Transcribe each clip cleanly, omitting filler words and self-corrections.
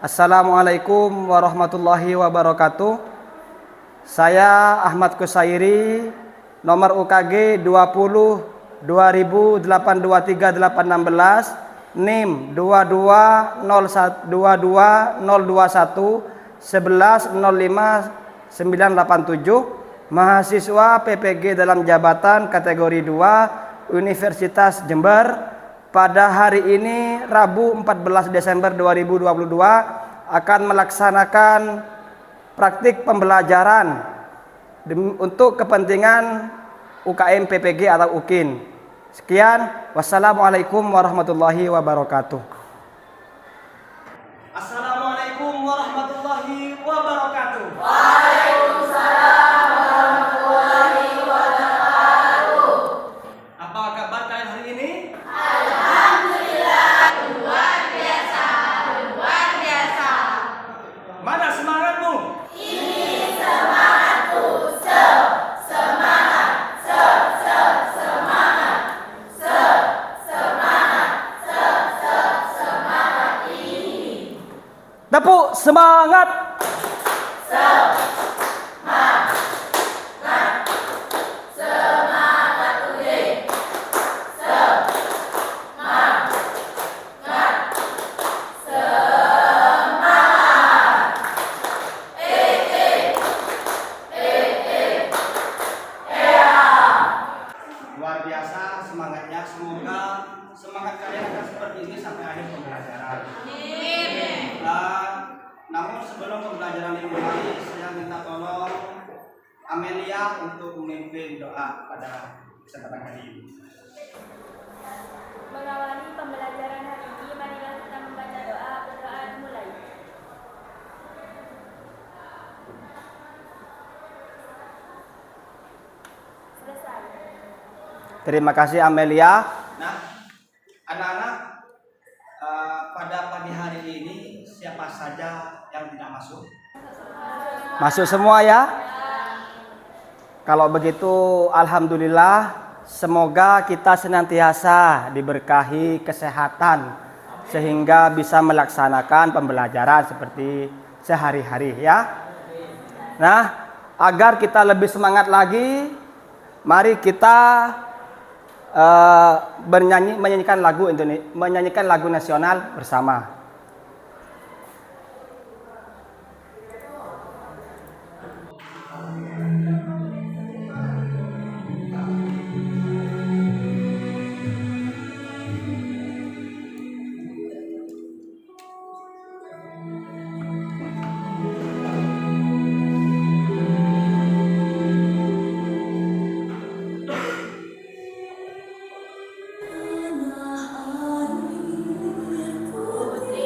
Assalamualaikum warahmatullahi wabarakatuh. Saya Ahmad Kusairi, nomor UKG 20 20823816, NIM 220211105 987, mahasiswa PPG dalam jabatan kategori 2 Universitas Jember. Pada hari ini Rabu 14 Desember 2022 akan melaksanakan praktik pembelajaran untuk kepentingan UKM PPG atau UKIN. Sekian, wassalamualaikum warahmatullahi wabarakatuh. Assalamualaikum warahmatullahi wabarakatuh. Waalaikumsalam warahmatullahi wabarakatuh. Apa kabar kalian hari ini? Alhamdulillah, luar biasa, luar biasa. Mana semangatmu? Ini semangatku, semangat, semangat ini. Tepuk semangat. Semangat ude. Luar biasa semangatnya. Semoga semangat kalian akan seperti ini sampai akhir pembelajaran. Namun sebelum pembelajaran dimulai, saya minta tolong Amelia untuk memimpin doa pada kesempatan kali ini. Mengawali pembelajaran hari ini, marilah kita membaca doa. Berdoa dimulai. Selesai. Terima kasih Amelia. Nah, anak-anak, pada pagi hari ini siapa saja yang tidak masuk? Masuk semua ya. Kalau begitu alhamdulillah, semoga kita senantiasa diberkahi kesehatan sehingga bisa melaksanakan pembelajaran seperti sehari-hari ya. Nah, agar kita lebih semangat lagi, mari kita menyanyikan lagu nasional bersama. Putri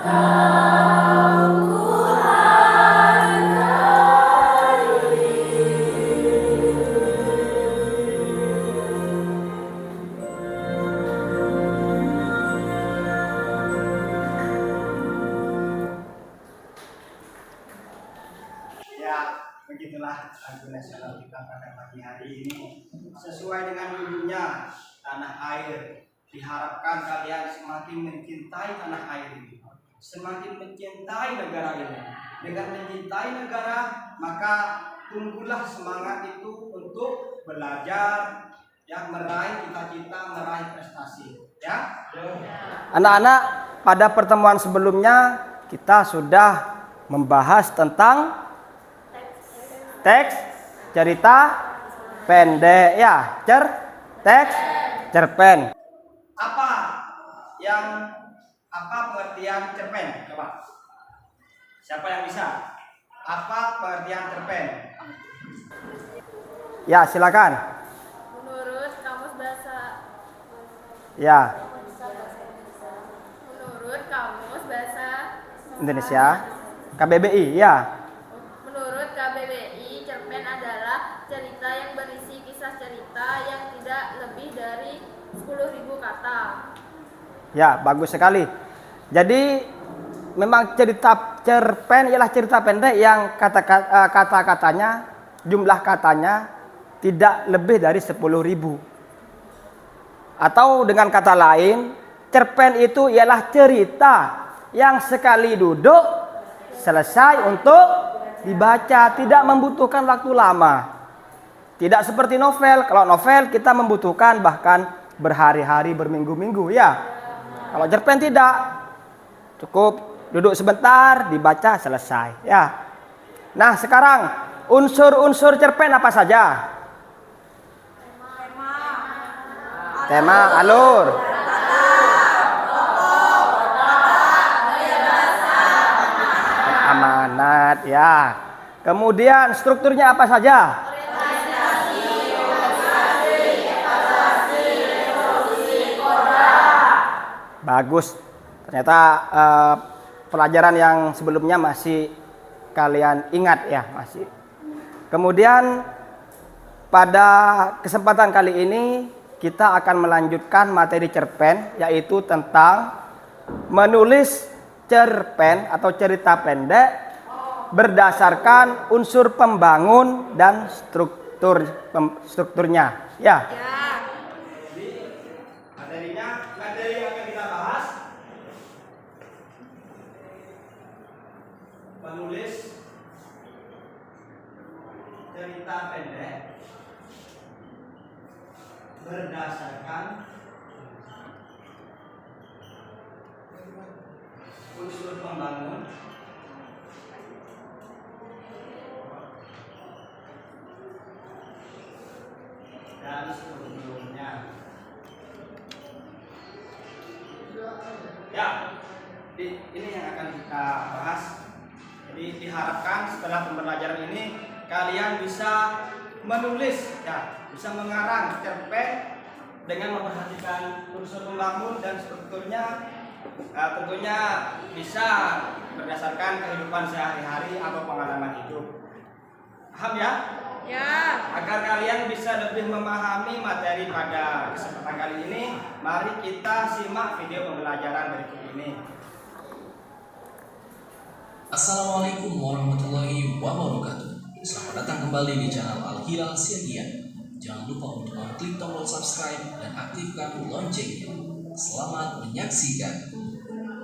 Ya, begitulah lagu nasional kita pada pagi hari ini. Sesuai dengan judulnya, Tanah Air. Diharapkan kalian semakin mencintai tanah air ini, semakin mencintai negara ini. Dengan mencintai negara, maka tumbuhlah semangat itu untuk belajar, ya, meraih cita-cita, meraih prestasi. Ya, Anak-anak, pada pertemuan sebelumnya kita sudah membahas tentang teks cerita pendek, ya, teks cerpen. Apa pengertian cerpen? Coba. Siapa yang bisa? Apa pengertian cerpen? Ya, silakan. Menurut Kamus Bahasa Ya, Menurut Kamus Bahasa Indonesia. KBBI, ya. Menurut KBBI, cerpen adalah cerita yang berisi kisah cerita yang tidak lebih dari 10.000 kata. Ya, bagus sekali. Jadi memang cerita cerpen ialah cerita pendek yang kata-katanya, jumlah katanya tidak lebih dari 10.000. Atau dengan kata lain, cerpen itu ialah cerita yang sekali duduk selesai untuk dibaca, tidak membutuhkan waktu lama. Tidak seperti novel. Kalau novel kita membutuhkan bahkan berhari-hari, berminggu-minggu, ya. Kalau cerpen tidak, cukup duduk sebentar, dibaca, selesai, ya. Nah, sekarang unsur-unsur cerpen apa saja? Tema, alur, amanat, ya. Kemudian strukturnya apa saja? Bagus. Ternyata pelajaran yang sebelumnya masih kalian ingat, ya, masih. Kemudian pada kesempatan kali ini kita akan melanjutkan materi cerpen, yaitu tentang menulis cerpen atau cerita pendek berdasarkan unsur pembangun dan strukturnya, ya. Materi yang akan kita bahas, menulis cerita pendek berdasarkan unsur pembangun dan strukturnya. Ya, ini yang akan kita bahas. Jadi diharapkan setelah pembelajaran ini kalian bisa menulis, ya, bisa mengarang cerpen dengan memperhatikan unsur pembangun dan strukturnya. Tentunya bisa berdasarkan kehidupan sehari-hari atau pengalaman hidup. Paham, ya? Ya. Agar kalian bisa lebih memahami materi pada kesempatan kali ini, mari kita simak video pembelajaran berikut ini. Assalamualaikum warahmatullahi wabarakatuh. Selamat datang kembali di channel Al-Hilal Siagian. Jangan lupa untuk klik tombol subscribe dan aktifkan loncengnya. Selamat menyaksikan.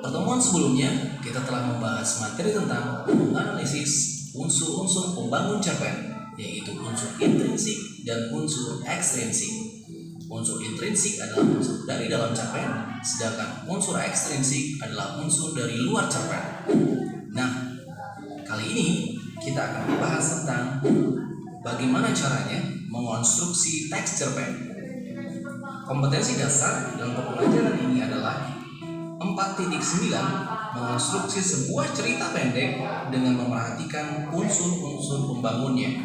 Pertemuan sebelumnya kita telah membahas materi tentang menganalisis unsur-unsur pembangun cerpen, yaitu unsur intrinsik dan unsur ekstrinsik. Unsur intrinsik adalah unsur dari dalam cerpen, sedangkan unsur ekstrinsik adalah unsur dari luar cerpen. Nah, kali ini kita akan membahas tentang bagaimana caranya mengonstruksi teks cerpen. Kompetensi dasar dalam pembelajaran ini adalah 4.9 mengonstruksi sebuah cerita pendek dengan memerhatikan unsur-unsur pembangunnya.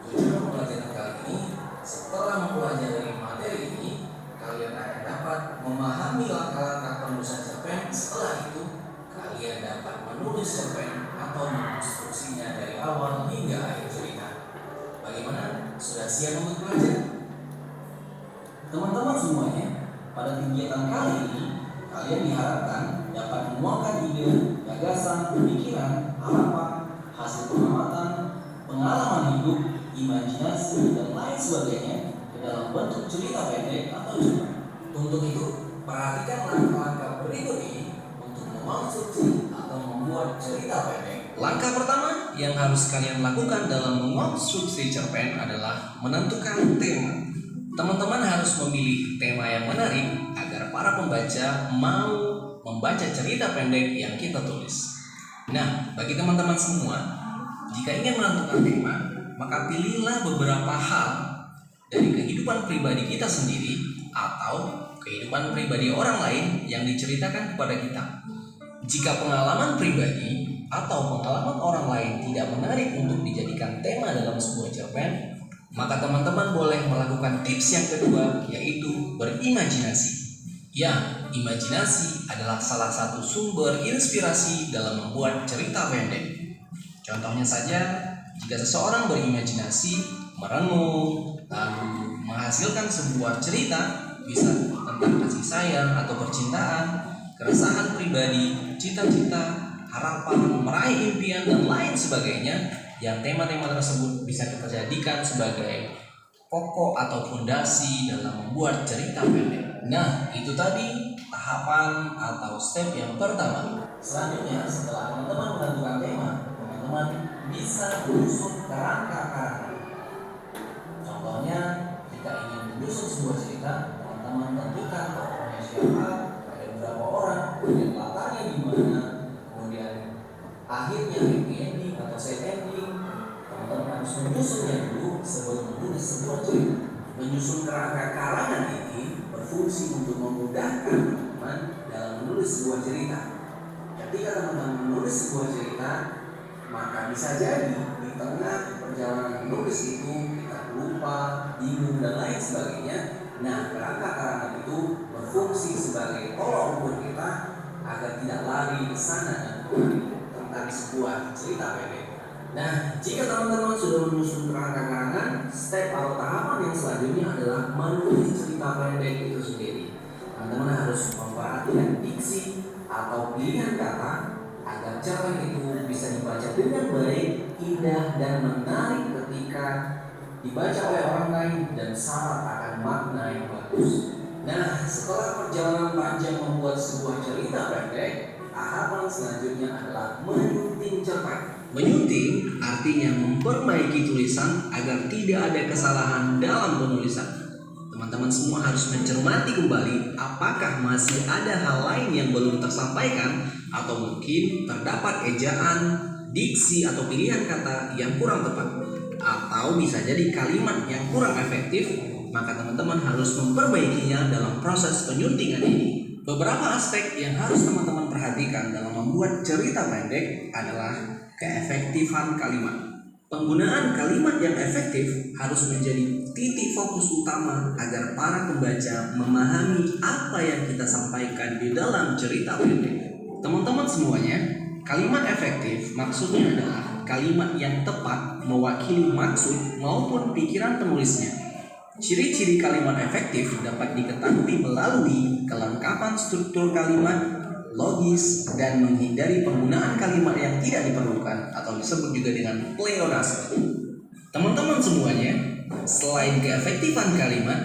Tujuan pembelajaran kali ini, setelah mempelajari materi ini, kalian akan dapat memahami langkah-langkah penulisan cerpen. Setelah itu, kalian dapat menulis cerpen atau mengonstruksinya dari awal hingga akhir cerita. Bagaimana? Sudah siap untuk belajar? Teman-teman semuanya, pada kegiatan kali ini kalian diharapkan dapat menuangkan ide, gagasan, pemikiran, harapan, hasil pengamatan, pengalaman hidup, imajinasi, dan lain sebagainya ke dalam bentuk cerita pendek atau cerpen. Untuk itu, perhatikan langkah-langkah berikut ini untuk mengonstruksi atau membuat cerita pendek. Langkah pertama yang harus kalian lakukan dalam mengonstruksi cerpen adalah menentukan tema. Teman-teman harus memilih tema yang menarik agar para pembaca mau membaca cerita pendek yang kita tulis. Nah, bagi teman-teman semua, jika ingin menentukan tema, maka pilihlah beberapa hal dari kehidupan pribadi kita sendiri atau kehidupan pribadi orang lain yang diceritakan kepada kita. Jika pengalaman pribadi atau pengalaman orang lain tidak menarik untuk dijadikan tema dalam sebuah cerpen, maka teman-teman boleh melakukan tips yang kedua, yaitu berimajinasi. Ya, imajinasi adalah salah satu sumber inspirasi dalam membuat cerita pendek. Contohnya saja, jika seseorang berimajinasi, merenung, lalu menghasilkan sebuah cerita, bisa tentang kasih sayang atau percintaan, keresahan pribadi, cita-cita, harapan, meraih impian, dan lain sebagainya, yang tema-tema tersebut bisa kita jadikan sebagai pokok atau fondasi dalam membuat cerita pendek. Nah, itu tadi tahapan atau step yang pertama. Selanjutnya, setelah teman-teman menentukan tema, teman-teman bisa menyusun kerangka karakter. Contohnya, jika ingin menyusun sebuah cerita, teman-teman tentukan tokohnya siapa, ada berapa orang, kemudian latarnya di mana, kemudian akhirnya happy ending atau sad ending. Teman-teman harus menyusunnya dulu sebelum menulis sebuah cerita. Menyusun kerangka karangan ini berfungsi untuk memudahkan teman-teman dalam menulis sebuah cerita. Ketika teman-teman menulis sebuah cerita, maka bisa jadi di tengah perjalanan menulis itu kita lupa, bingung, dan lain sebagainya. Nah, kerangka karangan itu berfungsi sebagai tolak ukur kita agar tidak lari ke sana dan kemari tentang sebuah cerita pendek. Nah, jika teman-teman sudah menyusun kerangka karangan, step atau tahapan yang selanjutnya adalah menulis cerita pendek itu sendiri. Teman-teman harus memperhatikan diksi atau pilihan kata agar cerpen itu bisa dibaca dengan baik, indah, dan menarik ketika dibaca oleh orang lain dan syarat akan makna yang bagus. Nah, setelah perjalanan panjang membuat sebuah cerita pendek, tahapan selanjutnya adalah menyunting cerpen. Menyunting artinya memperbaiki tulisan agar tidak ada kesalahan dalam penulisan. Teman-teman semua harus mencermati kembali apakah masih ada hal lain yang belum tersampaikan atau mungkin terdapat ejaan, diksi atau pilihan kata yang kurang tepat, atau bisa jadi kalimat yang kurang efektif. Maka teman-teman harus memperbaikinya dalam proses penyuntingan ini. Beberapa aspek yang harus teman-teman perhatikan dalam membuat cerita pendek adalah keefektifan kalimat. Penggunaan kalimat yang efektif harus menjadi titik fokus utama agar para pembaca memahami apa yang kita sampaikan di dalam cerita pendek. Teman-teman semuanya, kalimat efektif maksudnya adalah kalimat yang tepat mewakili maksud maupun pikiran penulisnya. Ciri-ciri kalimat efektif dapat diketahui melalui kelengkapan struktur kalimat, logis, dan menghindari penggunaan kalimat yang tidak diperlukan atau disebut juga dengan pleonasme. Teman-teman semuanya, selain keefektifan kalimat,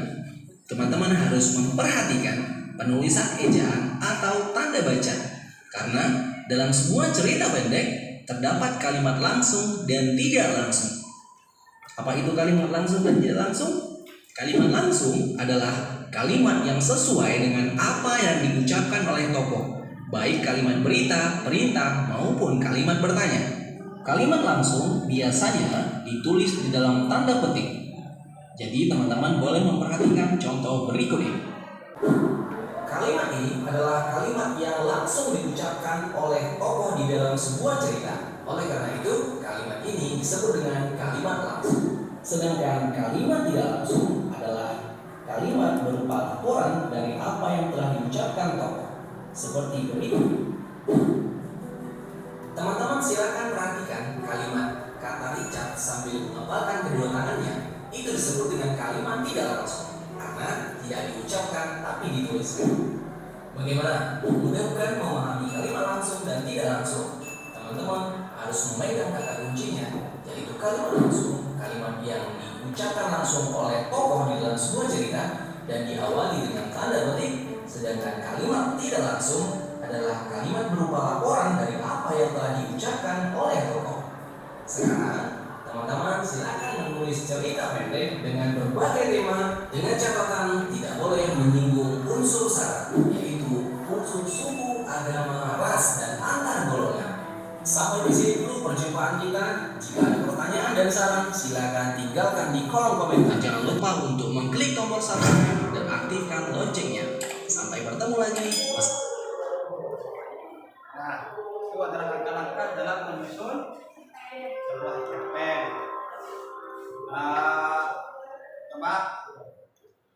teman-teman harus memperhatikan penulisan ejaan atau tanda baca, karena dalam sebuah cerita pendek terdapat kalimat langsung dan tidak langsung. Apa itu kalimat langsung dan tidak langsung? Kalimat langsung adalah kalimat yang sesuai dengan apa yang diucapkan oleh tokoh, baik kalimat berita, perintah, maupun kalimat bertanya. Kalimat langsung biasanya ditulis di dalam tanda petik. Jadi teman-teman boleh memperhatikan contoh berikut ini. Kalimat ini adalah kalimat yang langsung diucapkan oleh tokoh di dalam sebuah cerita. Oleh karena itu, kalimat ini disebut dengan kalimat langsung. Sedangkan kalimat tidak langsung adalah kalimat berupa laporan dari apa yang telah diucapkan tokoh. Seperti berikut. Bagaimana? Mudah bukan memahami kalimat langsung dan tidak langsung? Teman-teman harus memegang kata kuncinya, yaitu kalimat langsung, kalimat yang diucapkan langsung oleh tokoh di dalam sebuah cerita dan diawali dengan tanda petik, sedangkan kalimat tidak langsung adalah kalimat berupa laporan dari apa yang telah diucapkan oleh tokoh. Sekarang, teman-teman silakan menulis cerita pendek dengan berbagai tema dengan catatan tidak boleh menyinggung unsur syarat, yaitu unsur suku, agama, ras, dan antar golongan. Sampai di sini dulu perjumpaan kita. Jika ada pertanyaan dan saran, silakan tinggalkan di kolom komentar. Jangan lupa untuk mengklik tombol subscribe dan aktifkan loncengnya. Sampai bertemu lagi. Nah, itu adalah langkah-langkah dalam menyusun sebuah cerpen. Coba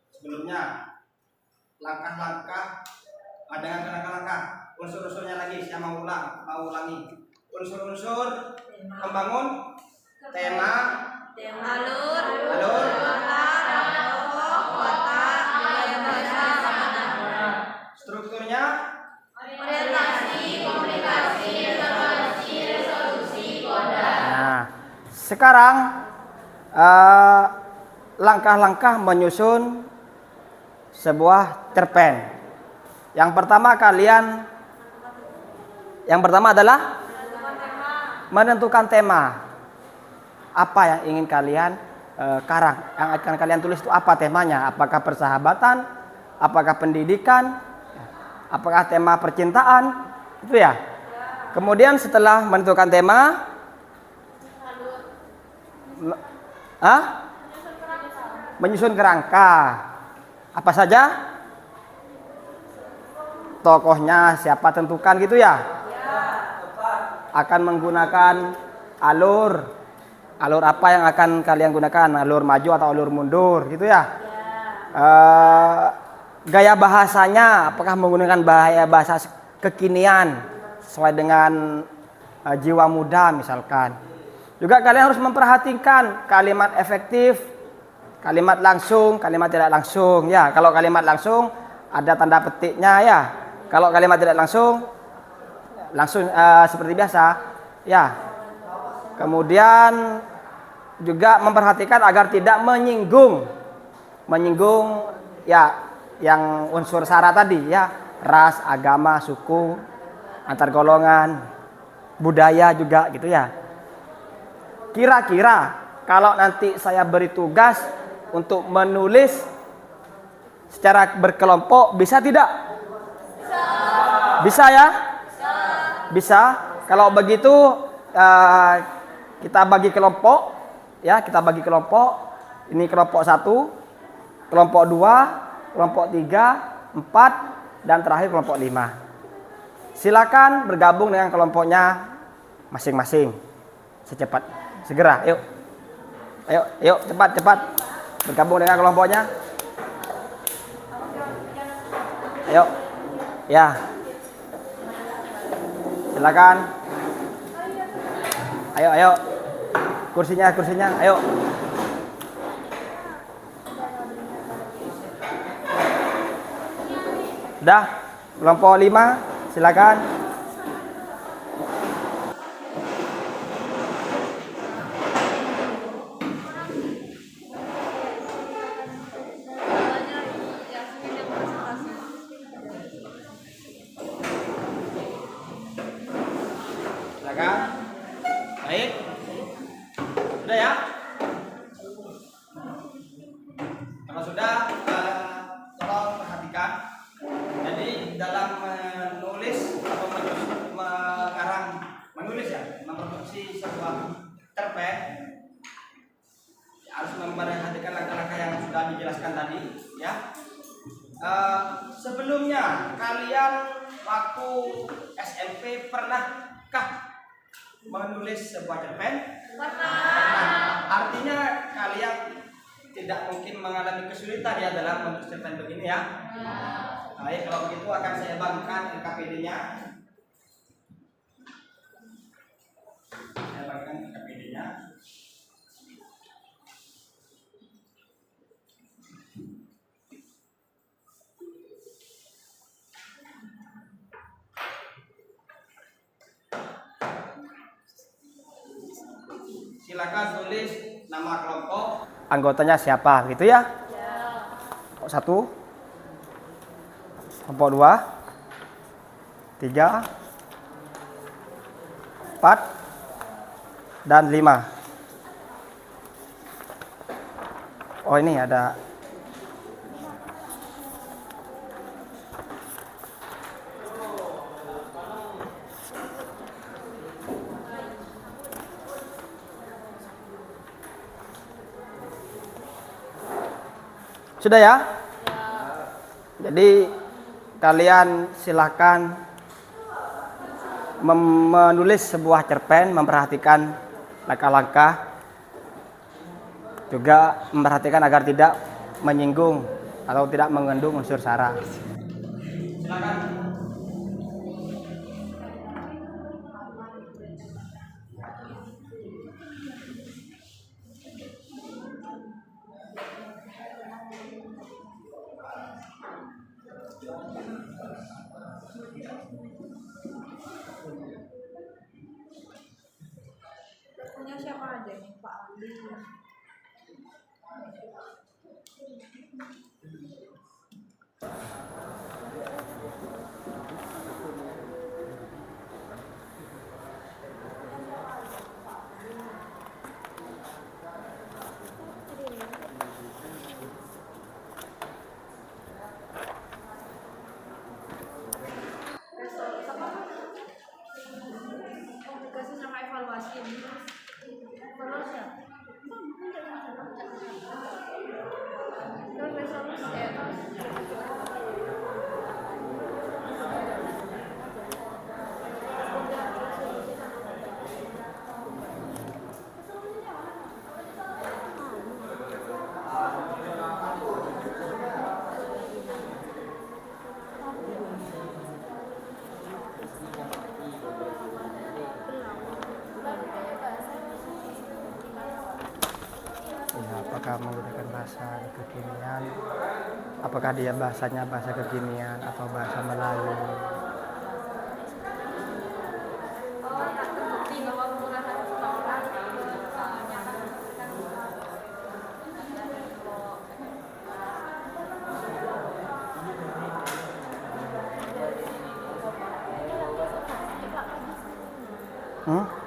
sebelumnya langkah-langkah ada langkah-langkah unsur-unsurnya lagi saya mau ulangi unsur-unsur membangun tema Alur, alur kota, bahasa, strukturnya orientasi, komunikasi, evaluasi, resolusi, koda. Nah, sekarang langkah-langkah menyusun sebuah cerpen. Yang pertama adalah menentukan tema. Apa yang ingin kalian karang, yang akan kalian tulis itu apa temanya? Apakah persahabatan? Apakah pendidikan? Apakah tema percintaan? Itu ya. Kemudian setelah menentukan tema, menyusun kerangka. Apa saja? Tokohnya siapa tentukan gitu ya? Akan menggunakan alur apa yang akan kalian gunakan? Alur maju atau alur mundur gitu ya? Gaya bahasanya apakah menggunakan bahasa kekinian sesuai dengan jiwa muda misalkan. Juga kalian harus memperhatikan kalimat efektif, kalimat langsung, kalimat tidak langsung ya. Kalau kalimat langsung ada tanda petiknya ya. Kalau kalimat tidak langsung seperti biasa ya. Kemudian juga memperhatikan agar tidak menyinggung ya yang unsur syarat tadi ya, ras, agama, suku, antar golongan, budaya juga gitu ya. Kira-kira kalau nanti saya beri tugas untuk menulis secara berkelompok bisa tidak? Bisa ya? Bisa. Kalau begitu kita bagi kelompok ya, kita bagi kelompok. Ini kelompok 1, kelompok 2, kelompok 3, 4 dan terakhir kelompok 5. Silakan bergabung dengan kelompoknya masing-masing. Segera, yuk. Ayo, cepat bergabung dengan kelompoknya. Ayo. Ya. Silakan. Ayo. Kursinya, ayo. Udah, kelompok 5, silakan. Silakan. Baik. Sudah ya? Kalau sudah, tolong perhatikan. Jadi dalam menulis atau memproduksi sebuah cerpen harus memperhatikan langkah-langkah yang sudah dijelaskan tadi, ya. Sebelumnya kalian waktu SMP pernahkah menulis sebuah cerpen? Pernah. Artinya kalian tidak mungkin mengalami kesulitan ya dalam menulis cerpen begini ya. Baik, kalau begitu akan saya bagikan LKPD-nya. Saya bagikan LKPD-nya. silakan tulis nama kelompok, anggotanya siapa gitu ya. Kelompok 1, kelompok 2, 3, 4, dan 5. Oh ini ada sudah ya? Jadi kalian silahkan menulis sebuah cerpen, memperhatikan langkah-langkah, juga memperhatikan agar tidak menyinggung atau tidak mengandung unsur sara. silakan. Punya siapa aja nih Pak Aldi? Komunikasi sama evaluasi. Evaluasi apa? Terus resolusi Ya, apakah menggunakan bahasa kekinian? Apakah dia bahasanya bahasa kekinian atau bahasa Melayu? tak terbukti bahwa penggunaan sekolah nyata kan Hmm?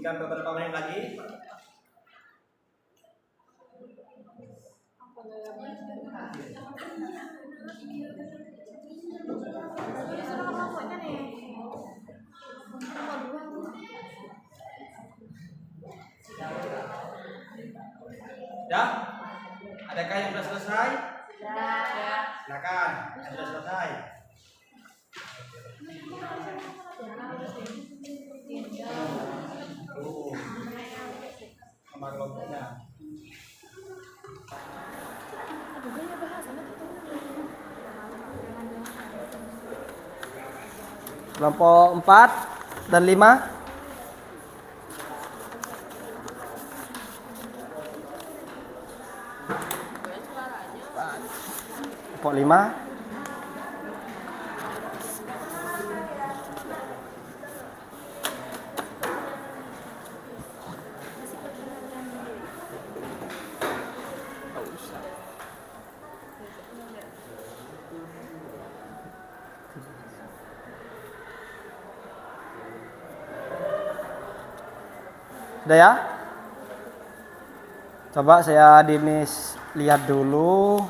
Tinggal beberapa menit lagi. Ya? Adakah yang sudah selesai? Silakan. Yang sudah selesai. Tuh. Sama kelompoknya. Kelompok 4 dan 5. Kelompok 5. Sudah ya? Coba saya Dinis lihat dulu.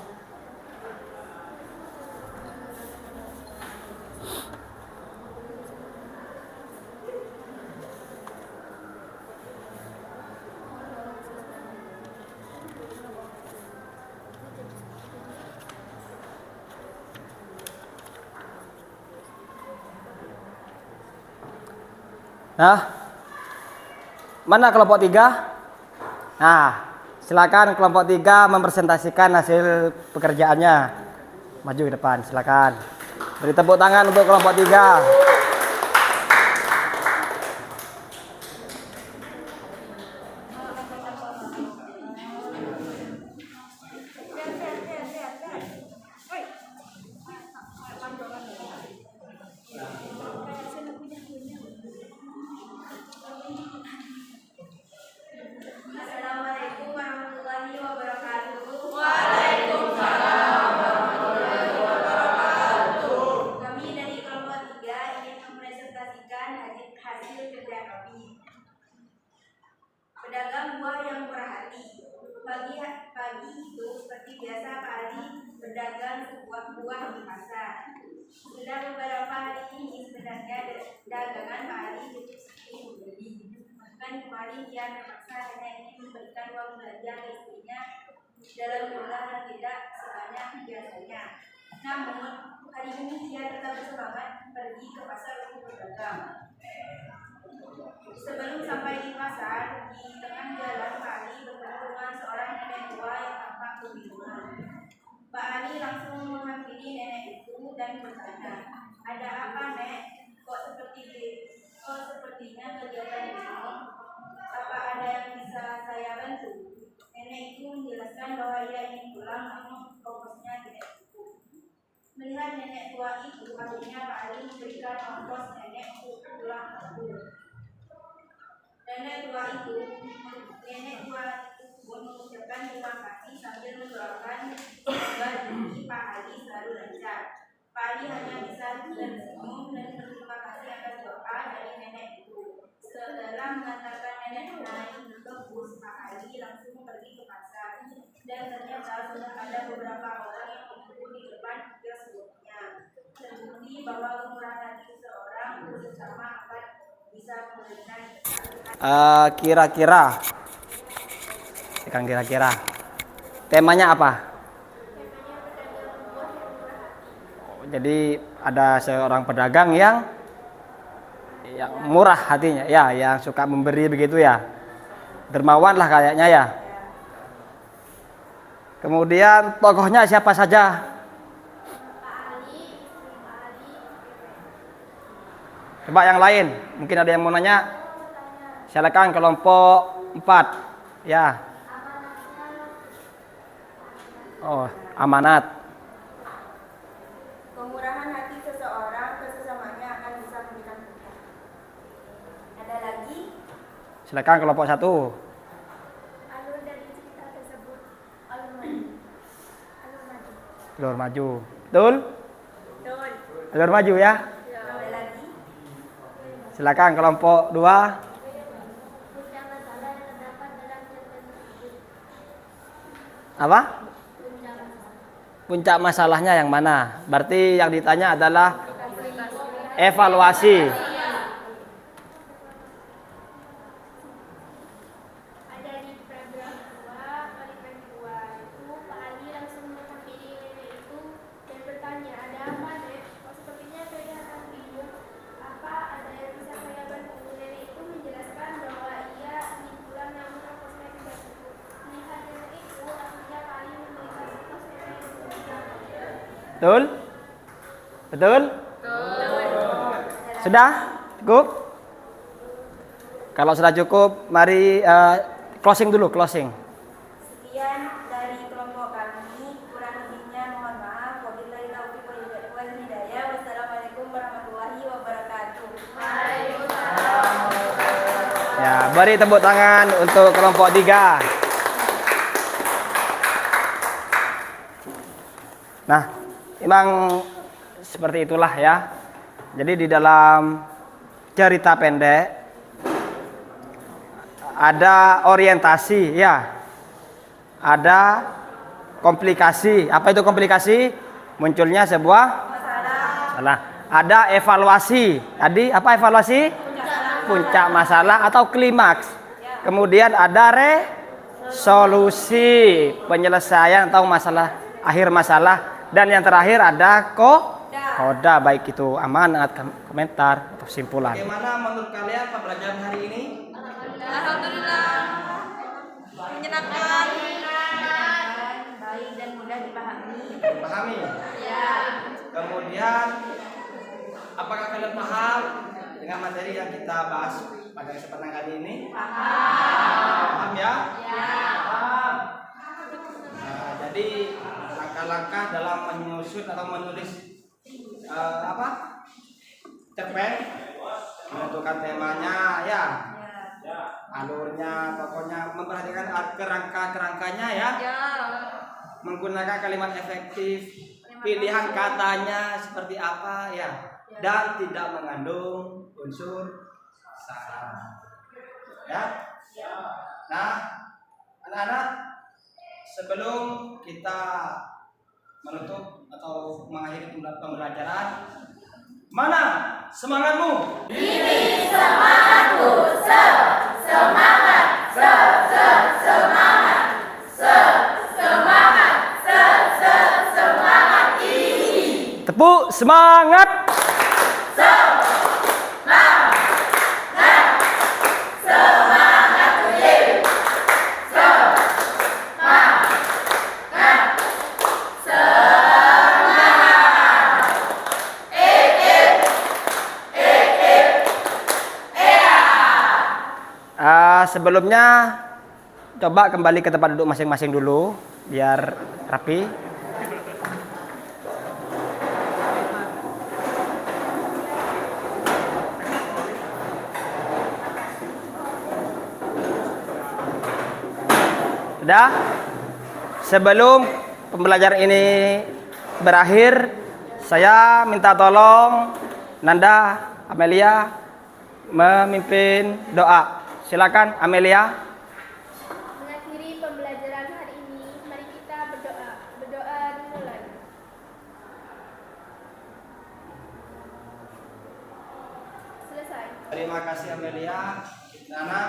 Nah, mana kelompok 3? Nah, silakan kelompok 3 mempresentasikan hasil pekerjaannya. Maju ke depan, silakan. Beri tepuk tangan untuk kelompok 3. Assalamualaikum warahmatullahi wabarakatuh. Kami dari kelompok 3 ingin mempresentasikan hasil kerja kami. Pedagang buah yang murah hati. Pagi itu seperti biasa Pak Ali berdagang sebuah buah di pasar. Sudah beberapa hari ini sebenarnya dagangan Pak Ali cukup sepi membeli. Bahkan kemarin dia terpaksa hanya ingin memberikan uang belanja ke istrinya dalam jumlah yang tidak sebanyak biasanya. Namun hari ini dia tetap bersemangat pergi ke pasar untuk berdagang. Sebelum sampai di pasar, di tengah jalan Pak Ali bertemu dengan seorang nenek tua yang tampak kebingungan. Pak Ali langsung menghampiri nenek itu dan bertanya, "Ada apa, Nek? Kok sepertinya kegiatan di sini? Apa ada yang bisa saya bantu?" Nenek itu menjelaskan bahwa ia ingin pulang namun ongkosnya tidak cukup. Melihat nenek tua itu, akhirnya Pak Ali memberikan ongkos nenek untuk pulang kampung. Nenek tua itu pun mengucapkan terima kasih sambil mendoakan semoga rezeki Pak Ali selalu lancar. Pak Ali hanya bisa tersenyum dan berterima kasih atas doa dari nenek itu. Setelah mengantarkan nenek naik ke bus, Pak Ali langsung pergi ke pasar. Dan ternyata sudah ada beberapa orang yang menunggu di depan kiosnya. Terbukti bahwa kemurahan hati seseorang bersama akan bisa memberikan kira-kira temanya apa? Jadi ada seorang pedagang yang murah hatinya, ya, yang suka memberi begitu ya, dermawan lah kayaknya ya. Kemudian tokohnya siapa saja? Coba yang lain, mungkin ada yang mau nanya. Silakan kelompok 4. Ya. Oh, amanat. kemurahan hati seseorang ke sesamanya akan bisa memberikan berkah. Ada lagi? Silakan kelompok 1. Alur dari cerita tersebut alur maju. Alur maju. Betul? Betul. Alur maju ya. Ada lagi? Silakan kelompok 2. Apa? Puncak masalahnya yang mana? Berarti yang ditanya adalah evaluasi. Ada di paragraf 2 kalimat 2 itu Pak Ali langsung menghampiri nenek itu dan bertanya, ada apa Nek? Kok sepertinya kelihatan bingung. Apa ada yang bisa saya bantu? Nenek itu menjelaskan bahwa ia ingin pulang namun ongkosnya tidak cukup. Melihat nenek itu akhirnya Pak Ali memberikan ongkos nenek yang berjalan. Betul? Betul? Sudah? Cukup? Kalau sudah cukup, mari closing dulu, closing. Sekian dari kelompok kami, kurang lebihnya mohon maaf. Wabillahi taufiq wal hidayah. Wassalamualaikum warahmatullahi wabarakatuh. Ya, beri tepuk tangan untuk kelompok 3. Nah, memang seperti itulah ya. Jadi di dalam cerita pendek ada orientasi ya. Ada komplikasi. Apa itu komplikasi? Munculnya sebuah masalah. Ada evaluasi. Tadi apa evaluasi? Puncak masalah atau klimaks. Kemudian ada resolusi, penyelesaian atau masalah, akhir masalah. Dan yang terakhir ada koda, baik itu amanat, komentar, atau kesimpulan. Bagaimana menurut kalian pembelajaran hari ini? Alhamdulillah. Menyenangkan. Baik dan mudah dipahami. Pahami? Ya. Kemudian, apakah kalian paham dengan materi yang kita bahas pada kesempatan kali ini? Paham ya? Paham. Nah, jadi langkah-langkah dalam menyusun atau menulis cerpen, menentukan temanya ya, alurnya, pokoknya memperhatikan kerangka-kerangkanya ya, menggunakan kalimat efektif, pilihan katanya seperti apa ya, dan tidak mengandung unsur sara ya. Nah, anak-anak, sebelum kita menutup atau mengakhiri pembelajaran, mana semangatmu? Ini semangatku. Semangat. Semangat ini. Tepuk semangat. Sebelumnya coba kembali ke tempat duduk masing-masing dulu biar rapi. Sudah? Sebelum pembelajaran ini berakhir, saya minta tolong Nanda, Amelia memimpin doa. Silakan Amelia. Mengakhiri pembelajaran hari ini, mari kita berdoa. Berdoa dimulai. Selesai. Terima kasih Amelia. Nana,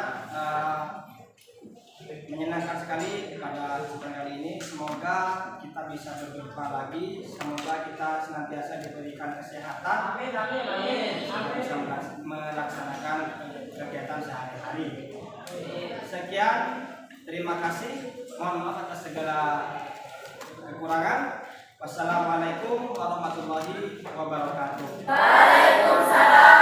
menyenangkan sekali pada kesempatan kali ini. Semoga kita bisa berjumpa lagi. Semoga kita senantiasa diberikan kesehatan. Amin. Bisa melaksanakan kegiatan sehari-hari. Sekian, terima kasih. Mohon maaf atas segala kekurangan. Wassalamualaikum warahmatullahi wabarakatuh. Waalaikumsalam.